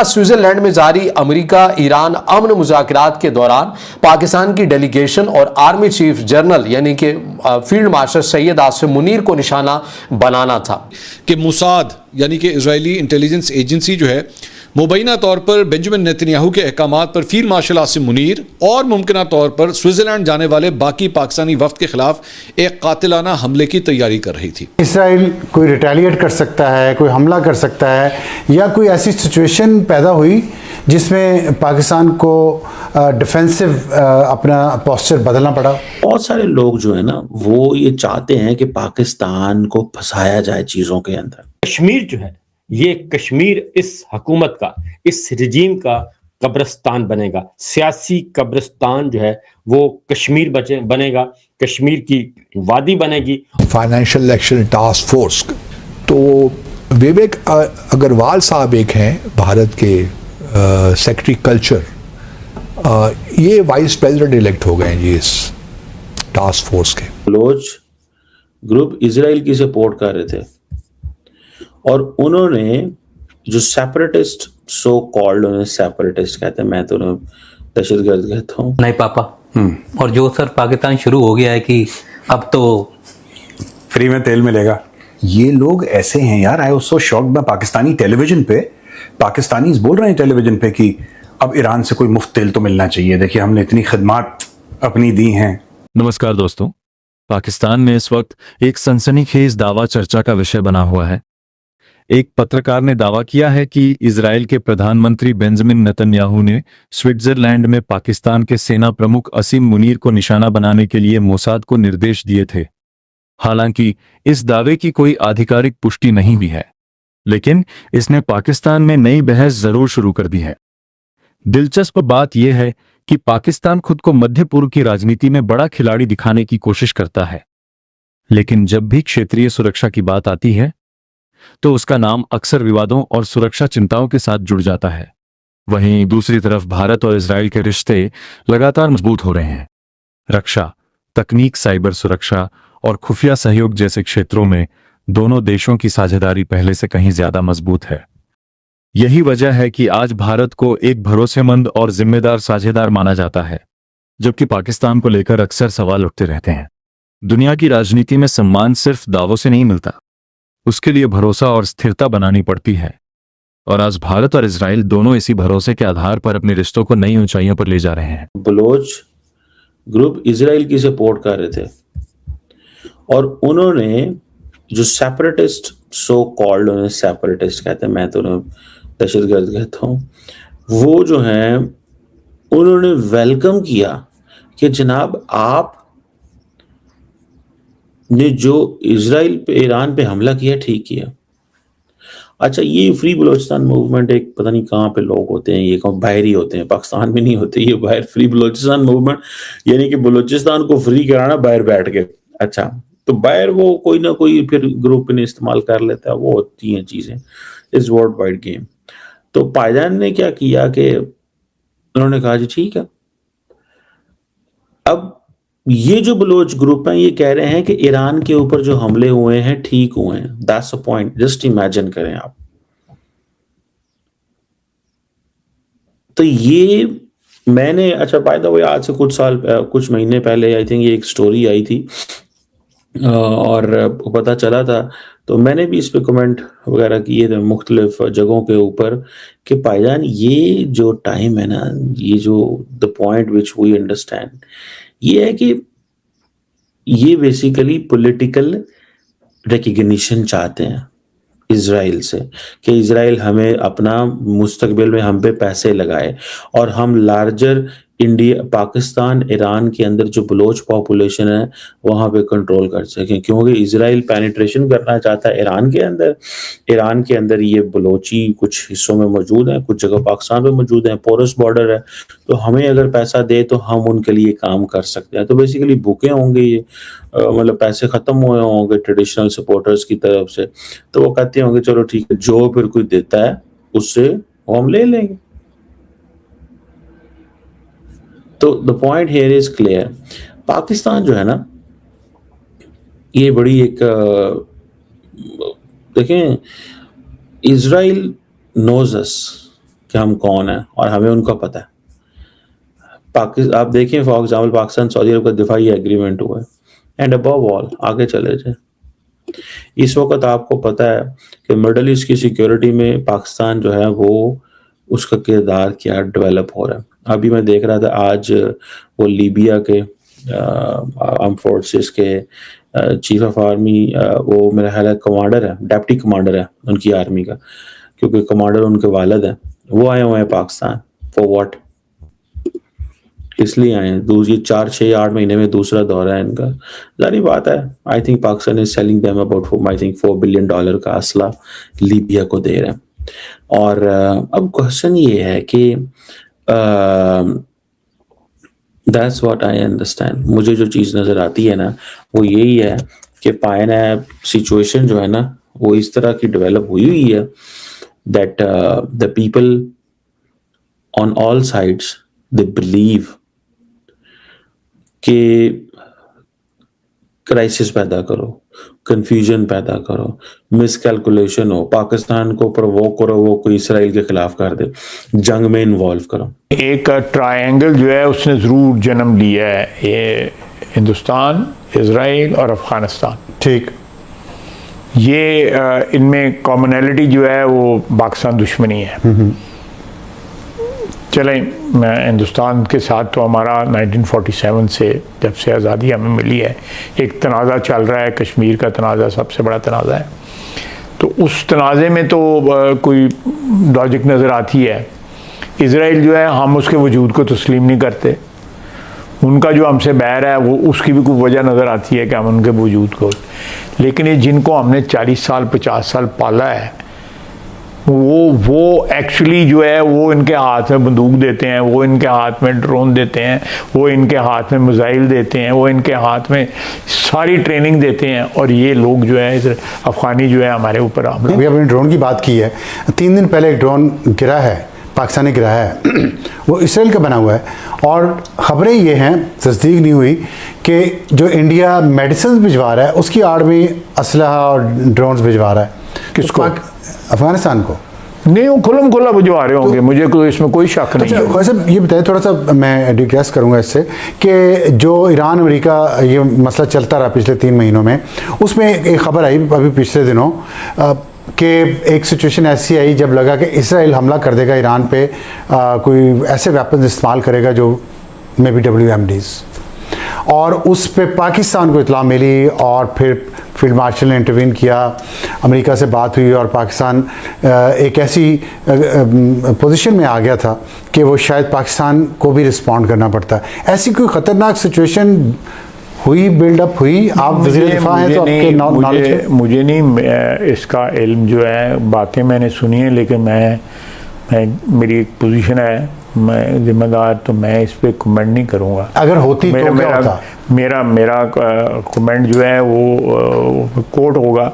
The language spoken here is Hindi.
स्विट्जरलैंड में जारी अमेरिका ईरान अमन मुज़ाकरात के दौरान पाकिस्तान की डेलीगेशन और आर्मी चीफ जनरल यानी कि फील्ड मार्शल सैयद आसिम मुनीर को निशाना बनाना था कि मुसाद यानी कि इजरायली इंटेलिजेंस एजेंसी जो है मुबैना तौर पर बेंजामिन नेतन्याहू के अहकामात पर फील्ड मार्शल आसिम मुनीर और मुमकिना तौर पर स्विट्जरलैंड जाने वाले बाकी पाकिस्तानी वफ्द के खिलाफ एक कातिलाना हमले की तैयारी कर रही थी। इसराइल कोई रिटेलिएट कर सकता है, कोई हमला कर सकता है, या कोई ऐसी सिचुएशन पैदा हुई जिसमें पाकिस्तान को डिफेंसिव अपना पोस्चर बदलना पड़ा। बहुत सारे लोग जो है ना वो ये चाहते हैं कि पाकिस्तान को फंसाया जाए चीजों के अंदर। कश्मीर जो है ये कश्मीर इस हुकूमत का, इस रिजीम का कब्रिस्तान बनेगा, सियासी कब्रिस्तान जो है वो कश्मीर बनेगा, कश्मीर की वादी बनेगी। फाइनेंशियल एक्शन टास्क फोर्स, तो विवेक अग्रवाल साहब एक हैं भारत के सेक्रेटरी कल्चर, ये वाइस प्रेसिडेंट इलेक्ट हो गए हैं जी इस टास्क फोर्स के। बलोच ग्रुप इजराइल की सपोर्ट कर रहे थे और उन्होंने जो सेपरेटिस्ट, सो कॉल्ड उन्हें सेपरेटिस्ट कहते हैं, मैं तो उन्हें दहशतगर्द कहता हूँ। नहीं पापा। और जो सर पाकिस्तान शुरू हो गया है कि अब तो फ्री में तेल मिलेगा। ये लोग ऐसे हैं यार, आई वाज सो शॉक्ड। मैं पाकिस्तानी टेलीविजन पे पाकिस्तानीज बोल रहे हैं टेलीविजन पे कि अब ईरान से कोई मुफ्त तेल तो मिलना चाहिए, देखिए हमने इतनी खिदमत अपनी दी हैं। नमस्कार दोस्तों, पाकिस्तान में इस वक्त एक सनसनीखेज दावा चर्चा का विषय बना हुआ है। एक पत्रकार ने दावा किया है कि इजराइल के प्रधानमंत्री बेंजामिन नेतन्याहू ने स्विट्जरलैंड में पाकिस्तान के सेना प्रमुख असीम मुनीर को निशाना बनाने के लिए मोसाद को निर्देश दिए थे। हालांकि इस दावे की कोई आधिकारिक पुष्टि नहीं हुई है, लेकिन इसने पाकिस्तान में नई बहस जरूर शुरू कर दी है। दिलचस्प बात यह है कि पाकिस्तान खुद को मध्य पूर्व की राजनीति में बड़ा खिलाड़ी दिखाने की कोशिश करता है, लेकिन जब भी क्षेत्रीय सुरक्षा की बात आती है तो उसका नाम अक्सर विवादों और सुरक्षा चिंताओं के साथ जुड़ जाता है। वहीं दूसरी तरफ भारत और इजराइल के रिश्ते लगातार मजबूत हो रहे हैं। रक्षा, तकनीक, साइबर सुरक्षा और खुफिया सहयोग जैसे क्षेत्रों में दोनों देशों की साझेदारी पहले से कहीं ज्यादा मजबूत है। यही वजह है कि आज भारत को एक भरोसेमंद और जिम्मेदार साझेदार माना जाता है, जबकि पाकिस्तान को लेकर अक्सर सवाल उठते रहते हैं। दुनिया की राजनीति में सम्मान सिर्फ दावों से नहीं मिलता, उसके लिए भरोसा और स्थिरता बनानी पड़ती है। और आज भारत और इजराइल दोनों इसी भरोसे के आधार पर अपने रिश्तों को नई ऊंचाइयों पर ले जा रहे हैं। बलोच ग्रुप इजराइल की सपोर्ट कर रहे थे और उन्होंने जो सेपरेटिस्ट, सो कॉल्ड उन्हें सेपरेटिस्ट कहते हैं, मैं तो उन्हें दहशतगर्द कहता हूँ, वो जो हैं उन्होंने वेलकम किया कि जनाब आप ने जो इजराइल पे, ईरान पे हमला किया, ठीक किया। अच्छा, ये फ्री बलोचिस्तान मूवमेंट एक पता नहीं कहाँ पे लोग होते हैं, ये कौन बाहरी होते हैं, पाकिस्तान में नहीं होते ये बाहर। फ्री बलोचिस्तान मूवमेंट यानी कि बलोचिस्तान को फ्री कराना बाहर बैठ के। अच्छा, तो बाहर वो कोई ना कोई फिर ग्रुप ने इस्तेमाल कर लेता है, वो होती हैं चीजें, इज वर्ल्ड वाइड गेम। तो पायदान ने क्या किया कि उन्होंने कहा जी ठीक है। अब ये जो बलोच ग्रुप हैं ये कह रहे हैं कि ईरान के ऊपर जो हमले हुए हैं ठीक हुए हैं। That's a point, just imagine करें आप। तो ये मैंने, अच्छा बाय द वे, आज से कुछ महीने पहले आई थिंक ये एक स्टोरी आई थी और पता चला था, तो मैंने भी इस पे कमेंट वगैरह किए थे मुख्तलिफ जगहों के ऊपर कि भाईजान ये जो टाइम है ना, ये जो the point which we understand, ये है कि ये बेसिकली पॉलिटिकल रिकग्निशन चाहते हैं इजराइल से कि इजराइल हमें अपना मुस्तकबिल में हम पे पैसे लगाए और हम लार्जर इंडिया, पाकिस्तान, ईरान के अंदर जो बलोच पॉपुलेशन है वहाँ पे कंट्रोल कर सकें, क्योंकि इजराइल पेनिट्रेशन करना चाहता है ईरान के अंदर। ईरान के अंदर ये बलोची कुछ हिस्सों में मौजूद हैं, कुछ जगह पाकिस्तान में मौजूद हैं, पोरस बॉर्डर है, तो हमें अगर पैसा दे तो हम उनके लिए काम कर सकते हैं। तो बेसिकली भूखे होंगे ये, मतलब पैसे ख़त्म हुए होंगे ट्रेडिशनल सपोर्टर्स की तरफ से, तो वो कहते होंगे चलो ठीक है, जो फिर कोई देता है उससे हम ले लेंगे। तो the point here is clear. Pakistan जो है ना, ये बड़ी एक देखें, इजराइल नोज अस, कि हम कौन हैं और हमें उनका पता है। आप देखिए फॉर एग्जाम्पल पाकिस्तान सऊदी अरब का दिफाई एग्रीमेंट हुआ है, एंड अबव ऑल आगे चले जाए, इस वक्त आपको पता है कि मिडल ईस्ट की सिक्योरिटी में पाकिस्तान जो है वो उसका किरदार क्या डेवलप हो रहा है। अभी मैं देख रहा था आज वो लीबिया के आर्म फोर्सेस के चीफ ऑफ आर्मी, वो मेरा ख्याल है कमांडर है, डिप्टी कमांडर है उनकी आर्मी का, क्योंकि कमांडर उनके वालिद हैं, वो आए हुए हैं पाकिस्तान। For what? इसलिए आए हैं। दूसरी 4-6-8 महीने में दूसरा दौरा है इनका। जारी बात है, I think Pakistan is selling them about $4 billion का असला लीबिया को दे रहे हैं। और अब क्वेश्चन ये है कि दैट्स व्हाट आई अंडरस्टैंड, मुझे जो चीज़ नज़र आती है ना वो यही है कि पायना सिचुएशन जो है ना वो इस तरह की डेवलप हुई है that the people on all sides they believe कि क्राइसिस पैदा करो, कंफ्यूजन पैदा करो, मिसकैलकुलेशन हो, पाकिस्तान को प्रोवोक करो, वो कोई इसराइल के खिलाफ कर दे, जंग में इन्वॉल्व करो। एक ट्रायंगल जो है उसने ज़रूर जन्म लिया है, ये हिंदुस्तान, इजराइल और अफ़गानिस्तान। ठीक, ये इनमें कॉमनैलिटी जो है वो पाकिस्तान दुश्मनी है। चलें, हिंदुस्तान के साथ तो हमारा 1947 से जब से आज़ादी हमें मिली है एक तनाज़ा चल रहा है, कश्मीर का तनाज़ा सबसे बड़ा तनाज़ा है। तो उस तनाज़े में तो कोई लॉजिक नज़र आती है। इजराइल जो है हम उसके वजूद को तस्लीम नहीं करते, उनका जो हमसे बैर है वो उसकी भी कोई वजह नज़र आती है कि हम उनके वजूद को, लेकिन ये जिनको हमने 40 साल 50 साल पाला है वो एक्चुअली जो है वो इनके हाथ में बंदूक देते हैं, वो इनके हाथ में ड्रोन देते हैं, वो इनके हाथ में मिसाइल देते हैं, वो इनके हाथ में सारी ट्रेनिंग देते हैं, और ये लोग जो है अफगानी जो है हमारे ऊपर हमला। अभी आपने ड्रोन की बात की है, 3 दिन पहले एक ड्रोन गिरा है, पाकिस्तानी गिरा है, वो इसराइल का बना हुआ है, और ख़बरें ये हैं, तस्दीक नहीं हुई, कि जो इंडिया मेडिसिन भिजवा रहा है उसकी आड़ में असलहा और ड्रोन्स भिजवा रहा है। किसको? अफगानिस्तान को नहीं, वो खुलम खुला भिजवा रहे होंगे, मुझे कोई इसमें कोई शक नहीं है। वैसे ये बताइए, थोड़ा सा मैं डिग्रेस करूंगा इससे, कि जो ईरान अमेरिका ये मसला चलता रहा पिछले 3 महीनों में, उसमें एक खबर आई अभी पिछले दिनों कि एक सिचुएशन ऐसी आई जब लगा कि इसराइल हमला कर देगा ईरान पे, कोई ऐसे वेपन इस्तेमाल करेगा जो मे बी WMDs, और उस पे पाकिस्तान को इतला मिली, और फिर फील्ड मार्शल ने इंटरवीन किया, अमेरिका से बात हुई, और पाकिस्तान एक ऐसी पोजीशन में आ गया था कि वो शायद पाकिस्तान को भी रिस्पॉन्ड करना पड़ता है। ऐसी कोई ख़तरनाक सिचुएशन हुई, बिल्डअप हुई? आप वज़ीर दिफा हैं तो आपके नॉलेज मुझे नहीं इसका इल्म जो है, बातें मैंने सुनी है, लेकिन मैं मेरी एक पोजीशन है, मैं जिम्मेदार, तो मैं इस पर कमेंट नहीं करूँगा। अगर होती तो क्या होता? मेरा कमेंट जो है वो कोर्ट होगा।